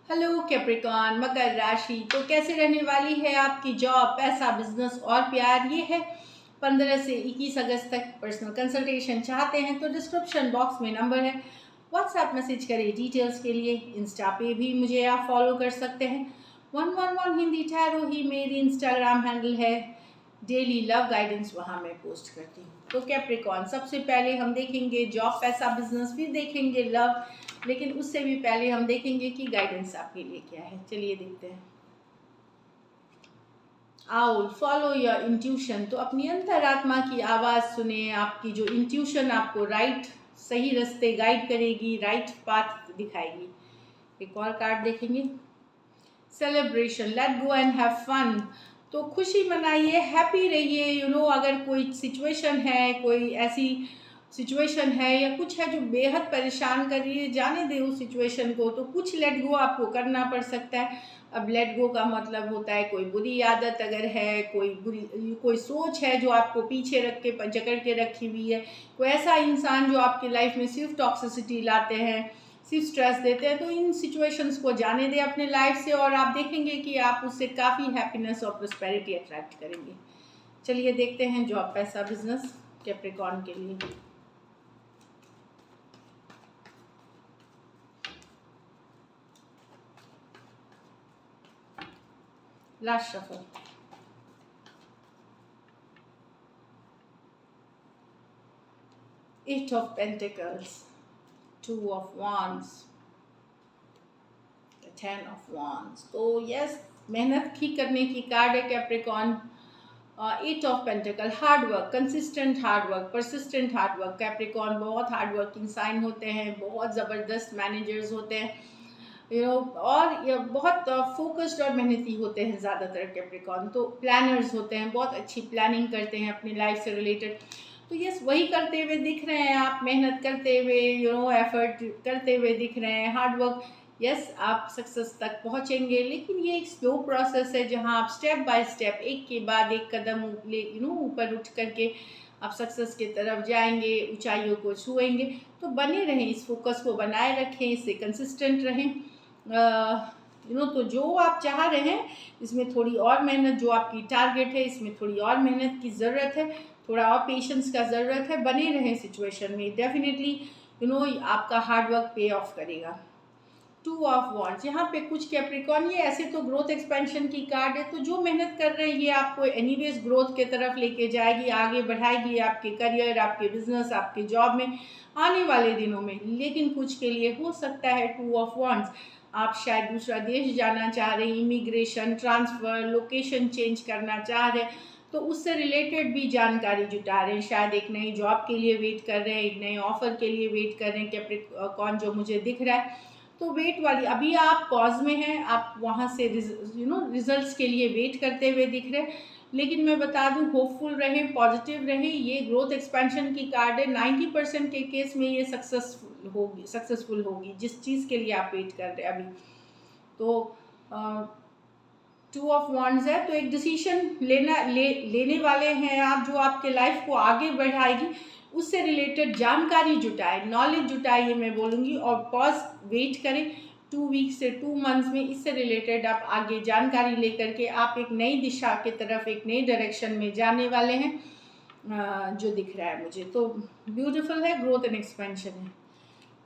Hello Capricorn मकर राशि। तो कैसे रहने वाली है आपकी जॉब, पैसा, बिजनेस और प्यार। ये है 15 से 21 अगस्त तक। पर्सनल कंसल्टेशन चाहते हैं तो डिस्क्रिप्शन बॉक्स में नंबर है, व्हाट्सएप मैसेज करें डिटेल्स के लिए। इंस्टा पे भी मुझे आप फॉलो कर सकते हैं। 111 हिंदी टैरो ही मेरी इंस्टाग्राम हैंडल है। डेली लव गाइडेंस वहाँ मैं पोस्ट करती हूँ। तो कैप्रिकॉन, सबसे पहले हम देखेंगे जॉब, पैसा, बिजनेस, फिर देखेंगे लव, लेकिन उससे भी पहले हम देखेंगे कि गाइडेंस आपके लिए क्या है। चलिए देखते हैं। Owl, follow your intuition. तो अपनी अंतरात्मा की आवाज़ सुने। आपकी जो इंट्यूशन आपको राइट, सही रास्ते गाइड करेगी, राइट पाथ दिखाएगी। एक और कार्ड देखेंगे, celebration, let go and have fun. तो खुशी मनाइए, हैप्पी रहिए। अगर कोई सिचुएशन है, कोई ऐसी सिचुएशन है या कुछ है जो बेहद परेशान कर रही है, जाने दे उस सिचुएशन को। तो कुछ लेट गो आपको करना पड़ सकता है। अब लेट गो का मतलब होता है कोई बुरी आदत अगर है, कोई सोच है जो आपको पीछे रख के जकड़ के रखी हुई है, कोई ऐसा इंसान जो आपकी लाइफ में सिर्फ टॉक्सिसिटी लाते हैं, सिर्फ स्ट्रेस देते हैं। तो इन सिचुएशंस को जाने दें अपने लाइफ से और आप देखेंगे कि आप उससे काफ़ी हैप्पीनेस और प्रोस्पेरिटी अट्रैक्ट करेंगे। चलिए देखते हैं जॉब, पैसा, बिजनेस कैप्रिकॉर्न के लिए। Last shuffle, eight of pentacles, two of wands, 10 of wands। तो यस, मेहनत ही करने की कार्ड है Capricorn. 8 of pentacle, hard work, consistent hard work, persistent hard work. Capricorn बहुत हार्ड वर्किंग साइन होते हैं, बहुत ज़बरदस्त मैनेजर्स होते हैं, और ये बहुत फोकस्ड और मेहनती होते हैं ज़्यादातर कैप्रिकॉर्न। तो प्लानर्स होते हैं, बहुत अच्छी प्लानिंग करते हैं अपनी लाइफ से रिलेटेड। तो यस, वही करते हुए दिख रहे हैं आप, मेहनत करते हुए, एफर्ट करते हुए दिख रहे हैं, हार्ड वर्क। यस, आप सक्सेस तक पहुंचेंगे, लेकिन ये एक स्लो प्रोसेस है जहां आप स्टेप बाय स्टेप, एक के बाद एक कदम ऊपर उठ करके आप सक्सेस की तरफ जाएंगे, ऊंचाइयों को छुएंगे। तो बने रहें, इस फोकस को बनाए रखें, इससे कंसिस्टेंट रहें। तो जो आप चाह रहे हैं इसमें थोड़ी और मेहनत, जो आपकी टारगेट है इसमें थोड़ी और मेहनत की ज़रूरत है, थोड़ा और पेशेंस का ज़रूरत है। बने रहें सिचुएशन में, डेफिनेटली आपका हार्ड वर्क पे ऑफ करेगा। 2 ऑफ वॉन्ड्स, यहाँ पे कुछ कैप्रिकॉर्न, ये ऐसे तो ग्रोथ एक्सपेंशन की कार्ड है, तो जो मेहनत कर रहे हैं ये आपको एनीवेज ग्रोथ के तरफ लेके जाएगी, आगे बढ़ाएगी आपके करियर, आपके बिजनेस, आपके जॉब में आने वाले दिनों में। लेकिन कुछ के लिए हो सकता है 2 ऑफ वॉन्ड्स, आप शायद दूसरा देश जाना चाह रहे हैं, इमिग्रेशन, ट्रांसफ़र, लोकेशन चेंज करना चाह रहे हैं, तो उससे रिलेटेड भी जानकारी जुटा रहे हैं। शायद एक नई जॉब के लिए वेट कर रहे हैं, एक नए ऑफर के लिए वेट कर रहे हैं कैप्रिकॉर्न, जो मुझे दिख रहा है। तो वेट वाली, अभी आप पॉज में हैं, आप वहाँ से रिजल्ट्स के लिए वेट करते हुए दिख रहे हैं। लेकिन मैं बता दूं, होपफुल रहें, पॉजिटिव रहें। ये ग्रोथ एक्सपेंशन की कार्ड है। 90% के केस में ये सक्सेसफुल होगी जिस चीज़ के लिए आप वेट कर रहे हैं अभी। तो 2 ऑफ वॉन्ड्स है, तो एक डिसीजन लेने वाले हैं आप, जो आपके लाइफ को आगे बढ़ाएगी। उससे रिलेटेड जानकारी जुटाए, नॉलेज जुटाइए मैं बोलूँगी, और पॉज वेट करें 2 वीक से 2 मंथ्स में। इससे रिलेटेड आप आगे जानकारी लेकर के आप एक नई दिशा की तरफ, एक नई डायरेक्शन में जाने वाले हैं, जो दिख रहा है मुझे। तो ब्यूटीफुल है, ग्रोथ एंड एक्सपेंशन है।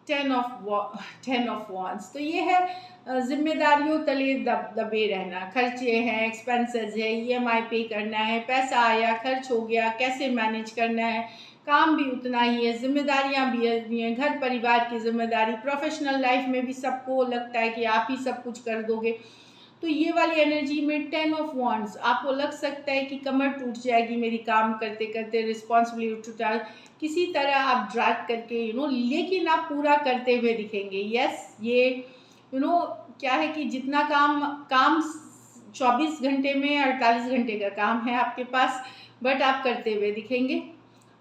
10 ऑफ वॉन्ड्स, तो ये है जिम्मेदारियों तले दबे रहना, खर्चे हैं, एक्सपेंसेस है, ईएमआई पे करना है, पैसा आया खर्च हो गया, कैसे मैनेज करना है, काम भी उतना ही है, जिम्मेदारियां भी हैं, घर परिवार की जिम्मेदारी, प्रोफेशनल लाइफ में भी सबको लगता है कि आप ही सब कुछ कर दोगे। तो ये वाली एनर्जी में 10 ऑफ वॉन्ड्स, आपको लग सकता है कि कमर टूट जाएगी मेरी काम करते करते, रिस्पॉन्सिबिलिटी उठा, किसी तरह आप ड्रैग करके लेकिन आप पूरा करते हुए दिखेंगे। यस, ये क्या है कि जितना काम 24 घंटे में 48 घंटे का काम है आपके पास, बट आप करते हुए दिखेंगे।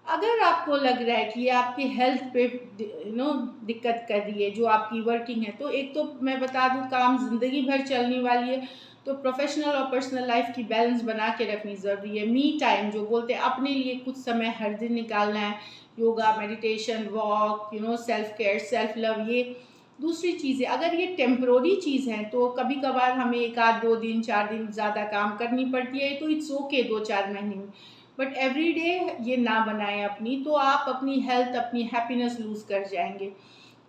अगर आपको लग रहा है कि ये आपकी हेल्थ पे दिक्कत कर रही है, जो आपकी वर्किंग है, तो एक तो मैं बता दूं, काम ज़िंदगी भर चलने वाली है, तो प्रोफेशनल और पर्सनल लाइफ की बैलेंस बना के रखनी ज़रूरी है। मी टाइम जो बोलते हैं, अपने लिए कुछ समय हर दिन निकालना है, yoga, meditation, walk, self care, self love, ये दूसरी चीज़ें, अगर ये टेम्परोरी चीज़ है तो कभी कभार हमें 1 आध 2 दिन 4 दिन ज़्यादा काम करनी पड़ती है, तो इट्स ओके 2-4 महीने में। बट एवरी डे ये ना बनाएं अपनी, तो आप अपनी हेल्थ, अपनी हैप्पीनेस लूज़ कर जाएंगे।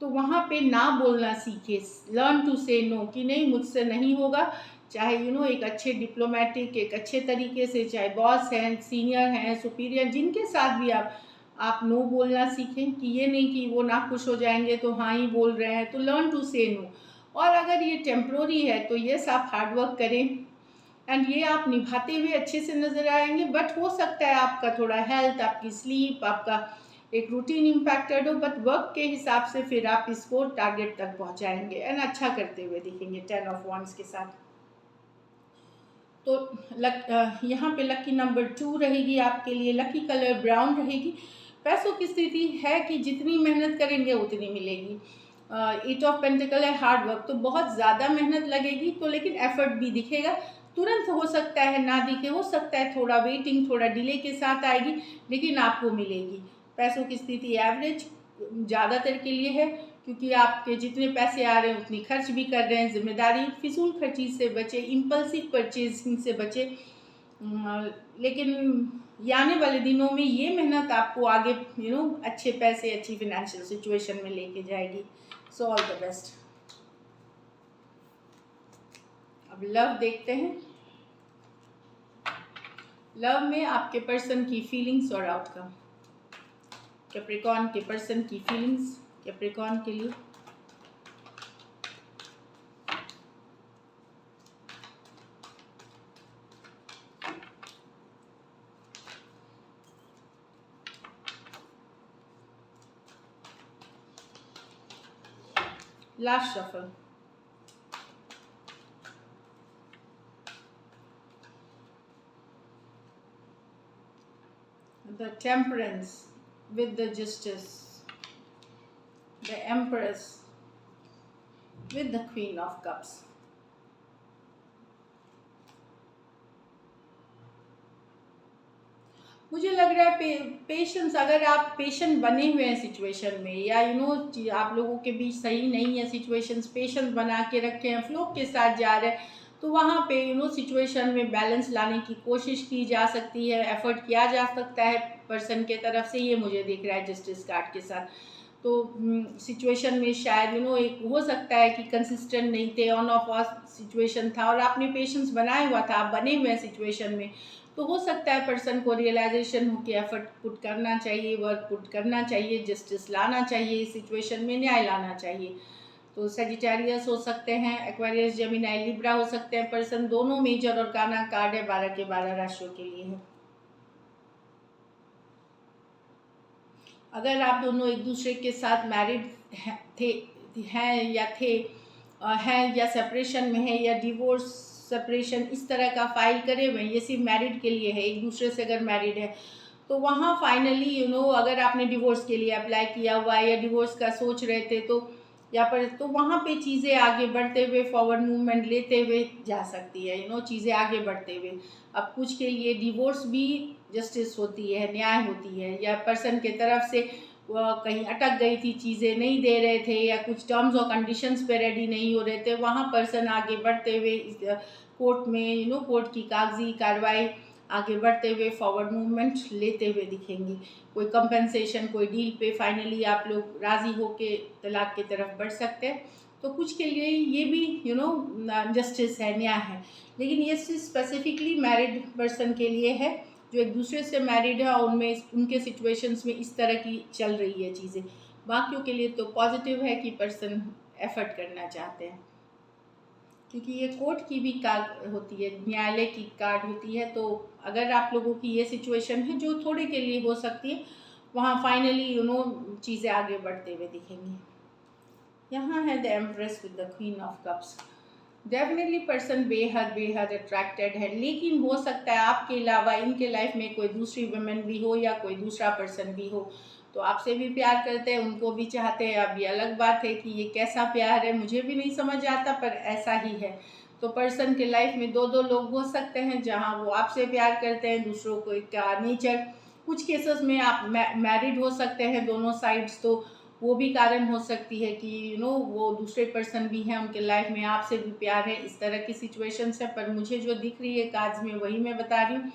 तो वहाँ पे ना बोलना सीखे, लर्न टू से नो, कि नहीं मुझसे नहीं होगा। चाहे एक अच्छे डिप्लोमेटिक, एक अच्छे तरीके से, चाहे बॉस हैं, सीनियर हैं, सुपीरियर, जिनके साथ भी आप नो बोलना सीखें, कि ये नहीं कि वो ना खुश हो जाएंगे तो हाँ ही बोल रहे हैं। तो लर्न टू से नो। और अगर ये टेम्प्रोरी है तो यस, आप हार्डवर्क करें एंड ये आप निभाते हुए अच्छे से नज़र आएंगे। बट हो सकता है आपका थोड़ा हेल्थ, आपकी स्लीप, आपका एक रूटीन इम्पैक्टेड हो, बट वर्क के हिसाब से फिर आप इसको टारगेट तक पहुंचाएंगे एंड अच्छा करते हुए दिखेंगे 10 ऑफ wands के साथ। तो यहाँ पे लकी नंबर 2 रहेगी आपके लिए, लकी कलर ब्राउन रहेगी। पैसों की स्थिति है कि जितनी मेहनत करेंगे उतनी मिलेगी। 8 ऑफ पेंटिकल है, हार्ड वर्क, तो बहुत ज़्यादा मेहनत लगेगी, तो लेकिन एफर्ट भी दिखेगा। तुरंत हो सकता है ना दिखे, हो सकता है थोड़ा वेटिंग, थोड़ा डिले के साथ आएगी, लेकिन आपको मिलेगी। पैसों की स्थिति एवरेज ज़्यादातर के लिए है, क्योंकि आपके जितने पैसे आ रहे हैं उतनी खर्च भी कर रहे हैं। जिम्मेदारी, फिजूल खर्ची से बचे, इम्पल्सिव परचेजिंग से बचे। लेकिन ये आने वाले दिनों में ये मेहनत आपको आगे अच्छे पैसे, अच्छी फिनेंशियल सिचुएशन में लेके जाएगी। So all the best. अब लव देखते हैं। लव में आपके पर्सन की फीलिंग्स और आउटकम। कैप्रिकॉर्न के पर्सन की फीलिंग्स कैप्रिकॉर्न के लिए। Last shuffle. The Temperance with the Justice, the Empress with the Queen of Cups. मुझे लग रहा है पेशेंस, अगर आप पेशेंट बने हुए हैं सिचुएशन में, या आप लोगों के बीच सही नहीं है सिचुएशंस, पेशेंस बना के रखे हैं, फ्लो के साथ जा रहे हैं, तो वहाँ पे सिचुएशन में बैलेंस लाने की कोशिश की जा सकती है, एफर्ट किया जा सकता है पर्सन के तरफ से। ये मुझे दिख रहा है जस्टिस कार्ड के साथ। तो सिचुएशन में शायद एक हो सकता है कि कंसिस्टेंट नहीं थे, ऑन ऑफ सिचुएशन था, और आपने पेशेंस बनाया हुआ था, आप बने हुए हैं सिचुएशन में, तो हो सकता है पर्सन को रियलाइजेशन हो कि एफर्ट पुट करना चाहिए, वर्क पुट करना चाहिए, जस्टिस लाना चाहिए, इस सिचुएशन में न्याय लाना चाहिए। तो सेजिटेरियस हो सकते हैं, एक्वेरियस, जेमिनी, लिब्रा हो सकते हैं पर्सन। दोनों मेजर और काना कार्ड है, 12 के 12 राशियों के लिए है। अगर आप दोनों एक दूसरे के साथ मैरिड हैं या सेपरेशन में है, या डिवोर्स, सेपरेशन, इस तरह का फाइल करे हुए, ये सिर्फ मैरिड के लिए है, एक दूसरे से अगर मैरिड है, तो वहाँ फाइनली अगर आपने डिवोर्स के लिए अप्लाई किया हुआ है या डिवोर्स का सोच रहे थे, तो वहाँ पे चीज़ें आगे बढ़ते हुए, फॉरवर्ड मूवमेंट लेते हुए जा सकती है, चीज़ें आगे बढ़ते हुए। अब कुछ के लिए डिवोर्स भी जस्टिस होती है, न्याय होती है, या पर्सन के तरफ से कहीं अटक गई थी, चीज़ें नहीं दे रहे थे, या कुछ टर्म्स और कंडीशंस पे रेडी नहीं हो रहे थे, वहाँ पर्सन आगे बढ़ते हुए कोर्ट में कोर्ट की कागजी कार्रवाई आगे बढ़ते हुए, फॉरवर्ड मूवमेंट लेते हुए दिखेंगी। कोई कंपेंसेशन, कोई डील पे फाइनली आप लोग राज़ी होके तलाक की तरफ बढ़ सकते हैं। तो कुछ के लिए ये भी जस्टिस है, न्याय है। लेकिन ये स्पेसिफिकली मैरिड पर्सन के लिए है, जो एक दूसरे से मैरिड है, और उनके सिचुएशंस में इस तरह की चल रही है चीज़ें। बाकियों के लिए तो पॉजिटिव है कि पर्सन एफर्ट करना चाहते हैं, क्योंकि ये कोर्ट की भी कार्ड होती है, न्यायालय की कार्ड होती है। तो अगर आप लोगों की ये सिचुएशन है जो थोड़े के लिए हो सकती है, वहाँ फाइनली चीज़ें आगे बढ़ते हुए दिखेंगी। यहाँ है the empress with the queen of cups. Definitely person बेहद अट्रैक्टेड है, लेकिन हो सकता है आपके अलावा इनके लाइफ में कोई दूसरी वुमेन भी हो, या कोई दूसरा पर्सन भी हो, तो आपसे भी प्यार करते हैं, उनको भी चाहते हैं। अब ये अलग बात है कि ये कैसा प्यार है, मुझे भी नहीं समझ आता, पर ऐसा ही है। तो पर्सन के लाइफ में दो लोग हो सकते हैं, जहाँ वो आपसे प्यार करते हैं, दूसरों को का नेचर। कुछ केसेस में आप मैरिड हो सकते हैं दोनों साइड्स, तो वो भी कारण हो सकती है कि वो दूसरे पर्सन भी हैं उनके लाइफ में, आपसे भी प्यार है, इस तरह की सिचुएशंस है। पर मुझे जो दिख रही है कार्ड्स में वही मैं बता रही हूँ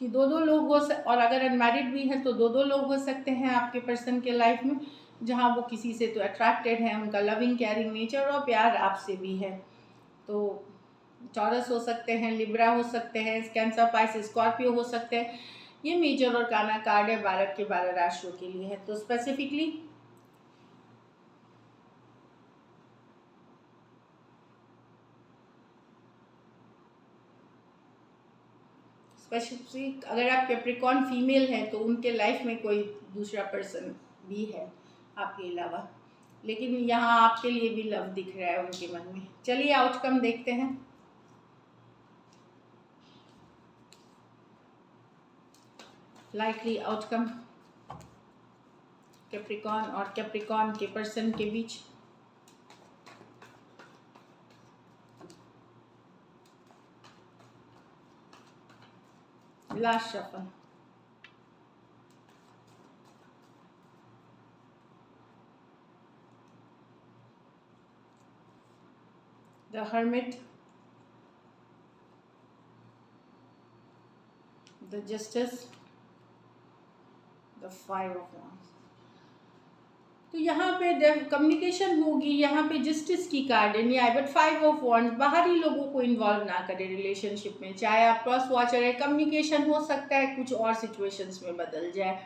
कि दो दो लोग और अगर अनमैरिड भी हैं तो दो दो लोग हो सकते हैं आपके पर्सन के लाइफ में, जहाँ वो किसी से तो अट्रैक्टेड है, उनका लविंग केयरिंग नेचर और प्यार आपसे भी है। तो टॉरस हो सकते हैं, लिब्रा हो सकते हैं, कैंसर, पाइसेस, स्कॉर्पियो हो सकते हैं। ये मेजर और काना कार्ड है 12 के 12 राशियों के लिए है। तो स्पेसिफिकली अगर आप कैप्रिकॉर्न फीमेल हैं तो उनके लाइफ में कोई दूसरा पर्सन भी है आपके अलावा, लेकिन यहाँ आपके लिए भी लव दिख रहा है उनके मन में। चलिए आउटकम देखते हैं। लाइकली आउटकम कैप्रिकॉर्न और कैप्रिकॉर्न के पर्सन के बीच। Last shuffle, the Hermit, the Justice, the 5 of wands. तो यहाँ पे कम्युनिकेशन होगी, यहाँ पे जस्टिस की कार्ड है नहीं आई, बट 5 ऑफ वांड्स बाहरी लोगों को इन्वॉल्व ना करें रिलेशनशिप में। चाहे आप क्रॉस वॉचर है, कम्युनिकेशन हो सकता है कुछ और सिचुएशंस में बदल जाए।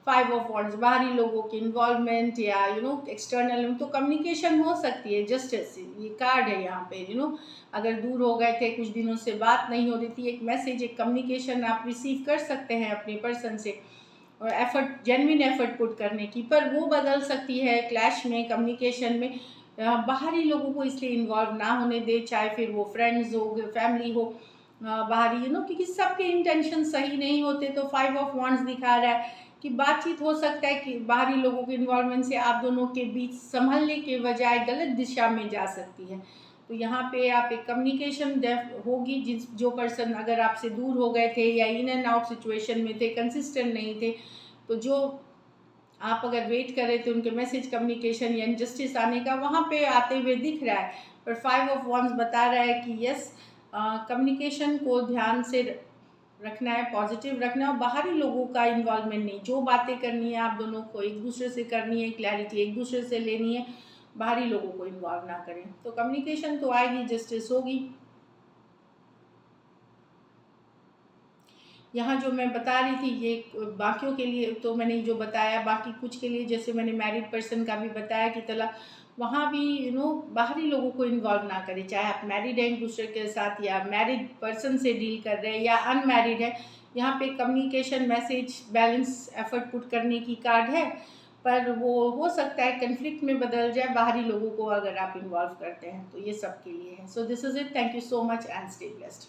5 ऑफ वांड्स बाहरी लोगों की इन्वॉल्वमेंट या एक्सटर्नल, तो कम्युनिकेशन हो सकती है। जस्टिस ये कार्ड है यहाँ पे, अगर दूर हो गए थे, कुछ दिनों से बात नहीं हो रही थी, एक मैसेज, एक कम्युनिकेशन आप रिसीव कर सकते हैं अपने पर्सन से, और एफर्ट, जेन्युइन एफर्ट पुट करने की, पर वो बदल सकती है क्लैश में, कम्युनिकेशन में। बाहरी लोगों को इसलिए इन्वॉल्व ना होने दे, चाहे फिर वो फ्रेंड्स हो, फैमिली हो, बाहरी क्योंकि सबके इंटेंशन सही नहीं होते। तो 5 ऑफ वांड्स दिखा रहा है कि बातचीत हो सकता है कि बाहरी लोगों के इन्वॉल्वमेंट से आप दोनों के बीच संभलने के बजाय गलत दिशा में जा सकती है। तो यहाँ पे आप एक कम्युनिकेशन होगी, जो पर्सन अगर आपसे दूर हो गए थे या इन एंड आउट सिचुएशन में थे, कंसिस्टेंट नहीं थे, तो जो आप अगर वेट कर रहे थे उनके मैसेज, कम्युनिकेशन या जस्टिस आने का, वहाँ पे आते हुए दिख रहा है। पर 5 ऑफ वांड्स बता रहा है कि यस, कम्युनिकेशन को ध्यान से रखना है, पॉजिटिव रखना है, और बाहरी लोगों का इन्वॉल्वमेंट नहीं। जो बातें करनी है आप दोनों को एक दूसरे से करनी है, क्लैरिटी एक दूसरे से लेनी है, बाहरी लोगों को इन्वॉल्व ना करें। तो कम्युनिकेशन तो आएगी, जस्टिस होगी। यहाँ जो मैं बता रही थी ये बाकियों के लिए तो मैंने जो बताया, बाकी कुछ के लिए जैसे मैंने मैरिड पर्सन का भी बताया कि तला वहाँ भी बाहरी लोगों को इन्वॉल्व ना करें। चाहे आप मैरिड हैं एक दूसरे के साथ, या मैरिड पर्सन से डील कर रहे हैं, या अनमैरिड है, यहाँ पे communication, message, balance, effort put करने की कार्ड है। पर वो हो सकता है कन्फ्लिक्ट में बदल जाए बाहरी लोगों को अगर आप इन्वॉल्व करते हैं। तो ये सब के लिए है। So this is it. Thank you so much and stay blessed.